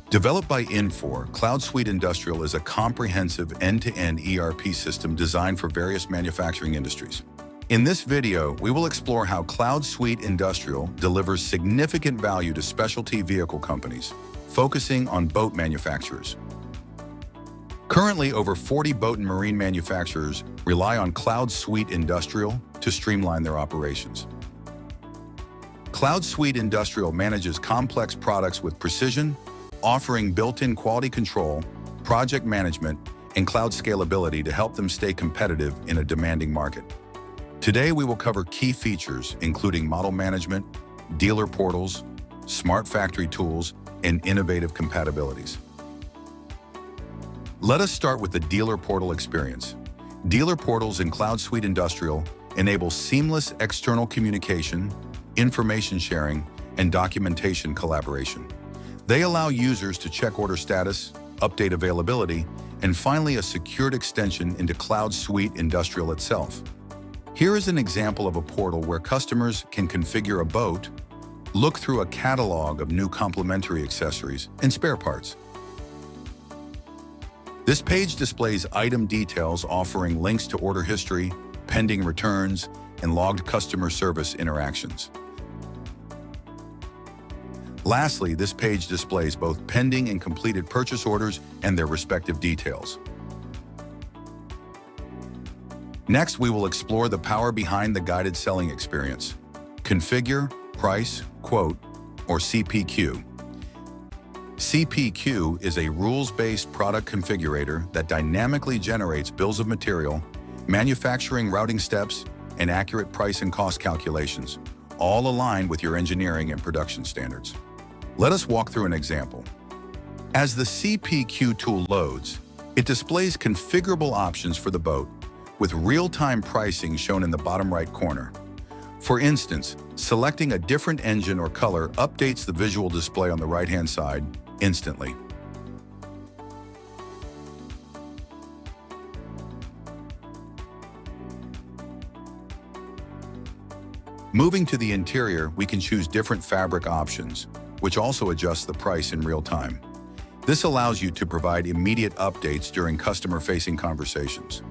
Developed by Infor, CloudSuite Industrial is a comprehensive end-to-end ERP system designed for various manufacturing industries. In this video, we will explore how CloudSuite Industrial delivers significant value to specialty vehicle companies, focusing on boat manufacturers. Currently, over 40 boat and marine manufacturers rely on CloudSuite Industrial to streamline their operations. CloudSuite Industrial manages complex products with precision, offering built-in quality control, project management, and cloud scalability to help them stay competitive in a demanding market. Today, we will cover key features, including model management, dealer portals, smart factory tools, and innovative compatibilities. Let us start with the dealer portal experience. Dealer portals in CloudSuite Industrial enable seamless external communication, information sharing, and documentation collaboration. They allow users to check order status, update availability, and finally a secured extension into CloudSuite Industrial itself. Here is an example of a portal where customers can configure a boat, look through a catalog of new complementary accessories and spare parts. This page displays item details offering links to order history, pending returns, and logged customer service interactions. Lastly, this page displays both pending and completed purchase orders and their respective details. Next, we will explore the power behind the guided selling experience. Configure, price, quote, or CPQ. CPQ is a rules-based product configurator that dynamically generates bills of material, manufacturing routing steps, and accurate price and cost calculations, all aligned with your engineering and production standards. Let us walk through an example. As the CPQ tool loads, it displays configurable options for the boat, with real-time pricing shown in the bottom right corner. For instance, selecting a different engine or color updates the visual display on the right-hand side instantly. Moving to the interior, we can choose different fabric options, which also adjusts the price in real time. This allows you to provide immediate updates during customer-facing conversations.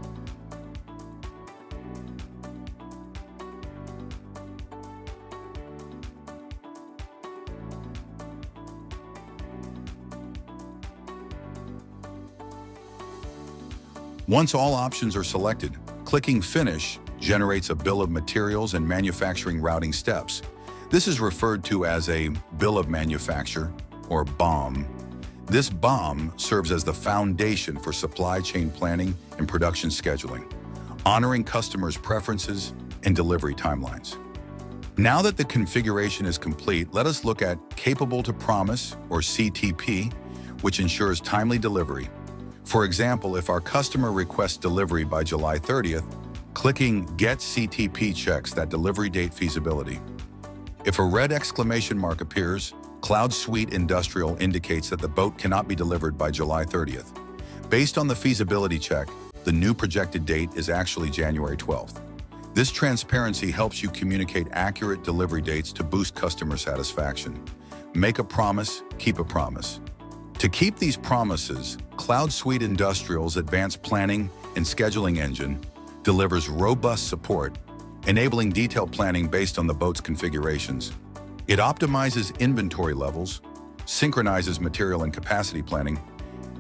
Once all options are selected, clicking Finish generates a bill of materials and manufacturing routing steps. This is referred to as a Bill of Manufacture, or BOM. This BOM serves as the foundation for supply chain planning and production scheduling, honoring customers' preferences and delivery timelines. Now that the configuration is complete, let us look at Capable to Promise, or CTP, which ensures timely delivery. For example, if our customer requests delivery by July 30th, clicking Get CTP checks that delivery date feasibility. If a red exclamation mark appears, CloudSuite Industrial indicates that the boat cannot be delivered by July 30th. Based on the feasibility check, the new projected date is actually January 12th. This transparency helps you communicate accurate delivery dates to boost customer satisfaction. Make a promise, keep a promise. To keep these promises, CloudSuite Industrial's advanced planning and scheduling engine delivers robust support, enabling detailed planning based on the boat's configurations. It optimizes inventory levels, synchronizes material and capacity planning,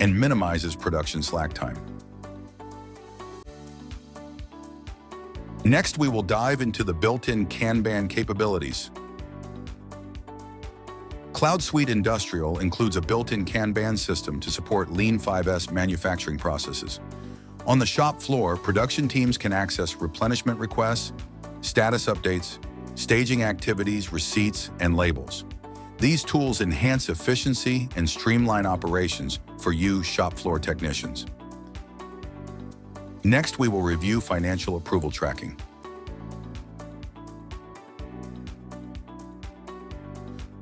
and minimizes production slack time. Next, we will dive into the built-in Kanban capabilities. CloudSuite Industrial includes a built-in Kanban system to support Lean 5S manufacturing processes. On the shop floor, production teams can access replenishment requests, status updates, staging activities, receipts, and labels. These tools enhance efficiency and streamline operations for you shop floor technicians. Next, we will review financial approval tracking.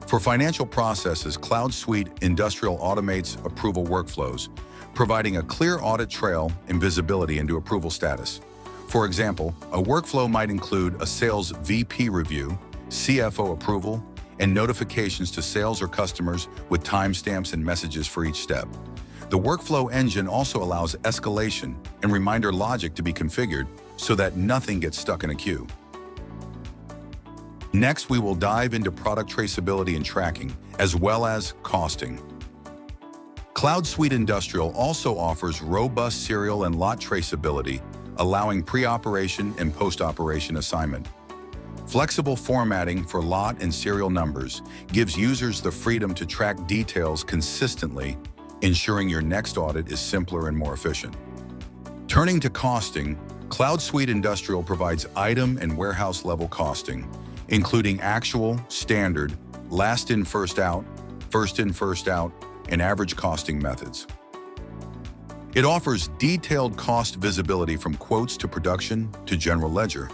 For financial processes, CloudSuite Industrial automates approval workflows, providing a clear audit trail and visibility into approval status. For example, a workflow might include a sales VP review, CFO approval, and notifications to sales or customers with timestamps and messages for each step. The workflow engine also allows escalation and reminder logic to be configured so that nothing gets stuck in a queue. Next, we will dive into product traceability and tracking, as well as costing. CloudSuite Industrial also offers robust serial and lot traceability, allowing pre-operation and post-operation assignment. Flexible formatting for lot and serial numbers gives users the freedom to track details consistently, ensuring your next audit is simpler and more efficient. Turning to costing, CloudSuite Industrial provides item and warehouse level costing, including actual, standard, last in, first out, and average costing methods. It offers detailed cost visibility from quotes to production to general ledger,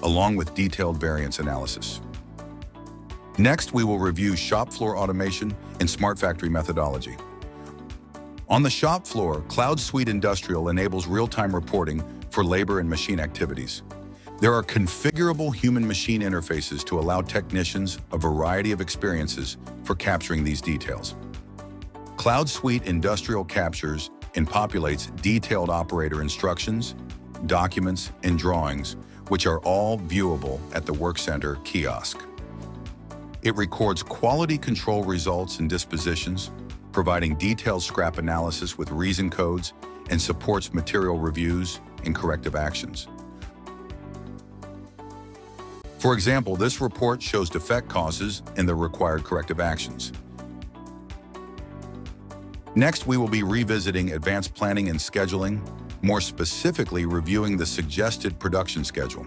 along with detailed variance analysis. Next, we will review shop floor automation and smart factory methodology. On the shop floor, CloudSuite Industrial enables real-time reporting for labor and machine activities. There are configurable human-machine interfaces to allow technicians a variety of experiences for capturing these details. CloudSuite Industrial captures and populates detailed operator instructions, documents, and drawings, which are all viewable at the Workcenter kiosk. It records quality control results and dispositions, providing detailed scrap analysis with reason codes, and supports material reviews and corrective actions. For example, this report shows defect causes and the required corrective actions. Next, we will be revisiting advanced planning and scheduling, more specifically reviewing the suggested production schedule.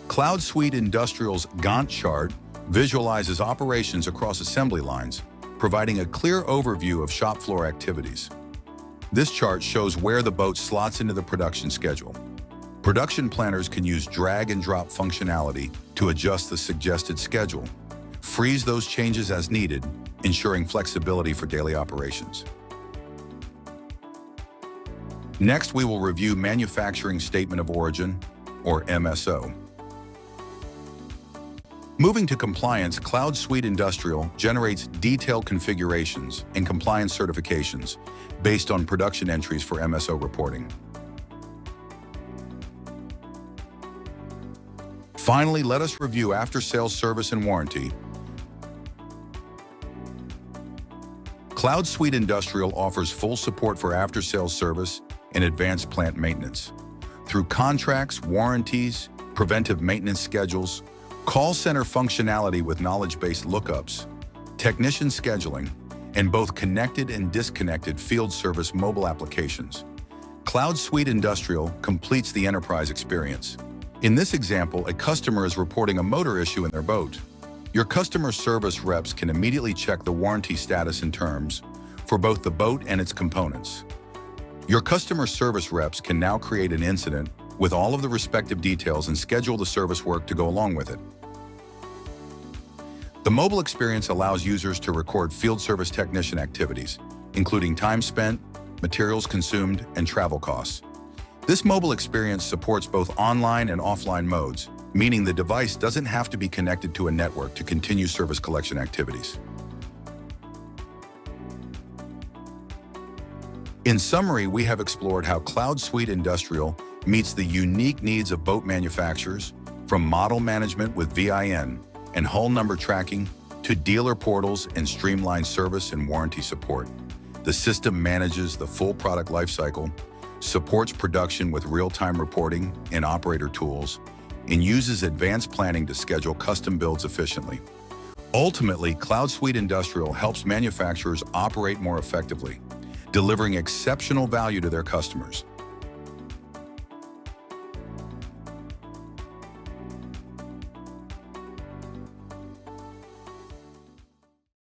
CloudSuite Industrial's Gantt chart visualizes operations across assembly lines, providing a clear overview of shop floor activities. This chart shows where the boat slots into the production schedule. Production planners can use drag and drop functionality to adjust the suggested schedule, freeze those changes as needed, ensuring flexibility for daily operations. Next, we will review Manufacturing Statement of Origin, or MSO. Moving to compliance, CloudSuite Industrial generates detailed configurations and compliance certifications based on production entries for MSO reporting. Finally, let us review after-sales service and warranty. CloudSuite Industrial offers full support for after-sales service and advanced plant maintenance. Through contracts, warranties, preventive maintenance schedules, call center functionality with knowledge-based lookups, technician scheduling, and both connected and disconnected field service mobile applications, CloudSuite Industrial completes the enterprise experience. In this example, a customer is reporting a motor issue in their boat. Your customer service reps can immediately check the warranty status and terms for both the boat and its components. Your customer service reps can now create an incident with all of the respective details and schedule the service work to go along with it. The mobile experience allows users to record field service technician activities, including time spent, materials consumed, and travel costs. This mobile experience supports both online and offline modes, meaning the device doesn't have to be connected to a network to continue service collection activities. In summary, we have explored how CloudSuite Industrial meets the unique needs of boat manufacturers, from model management with VIN and hull number tracking to dealer portals and streamlined service and warranty support. The system manages the full product lifecycle, supports production with real-time reporting and operator tools, and uses advanced planning to schedule custom builds efficiently. Ultimately, CloudSuite Industrial helps manufacturers operate more effectively, delivering exceptional value to their customers.